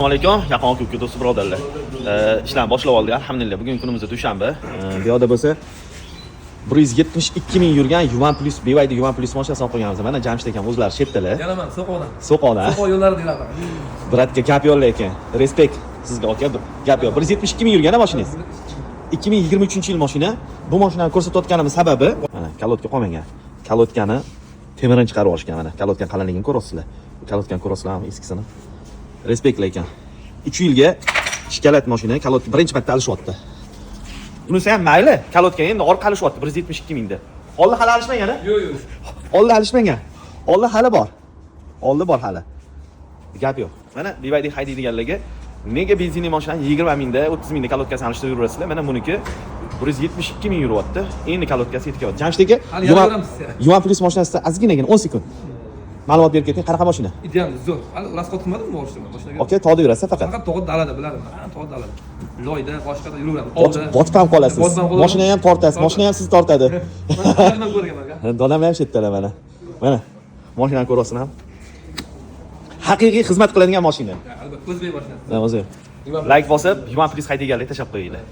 Assalomu alaykum, yaqin ko'k do'st birodarlar. Ishlarni boshlab oldik, alhamdulillah. Bugun kunimiz dushanba. Bu yerda bo'lsa 172 ming yurgan Yuvan Plus BYD Yuvan Plus mashinasini olib qo'yganmiz. Mana Jamshid ekan o'zlari chet tili. Yana men So'qona. So'qona. So'qo yo'llari deyiladi. Bratga gap yo'llar ekan. Respekt sizga aka. Gap yo'q. 172 ming yurgan mashinangiz. 2023-yil mashina. Bu mashinani ko'rsatayotganimiz sababi mana kalotka qolmagan. Kalotkani temirini chiqarib olishgan mana. Kalotka qalinligini ko'rasizlar. Kalotkani ko'rasizlarmi eskisini? Respekt ekan. 3 yilga shikalat mashina kalotka birinchi marta alishyapti. Bunisi ham mayli, kalotka endi orqa alishyapti 172 mingda. Oldi hali alishmagan a? Yo'q. Oldi alishmagan. Oldi hali bor. Oldi bor hali. Gap yo'q. Mana BYD haydaydiganlarga nega benzinli mashina 20 mingda, 30 mingda kalotkasini alishtirib yurasizlar? Mana buniki 172 ming yuryapti. Endi kalotkasi yetyapti. Jamshid aka, Yuvan Plus mashinasida ozginagina 10 sekund. Ma'lumot berib keting, qanaqa mashina? Ideal, zo'r. Hali rasxod qilmadimmi boshida mashinaga? Okay, tog'da yurasiz faqat. Faqat tog'da dalada biladim. Tog'da dalada. Loyda boshqada yuraveradi. Botib ham qolasiz. Mashina ham tortasiz, mashina ham sizni tortadi. Men ko'rganman aka. Donam ham chetdalar mana. Mana mashinani ko'rasizlar ham. Haqiqiy xizmat qiladigan mashina. Albatta, o'zbek mashinasi. O'zi. Like bosib, Yuvan Plus haydayganlarga tashab qo'yinglar.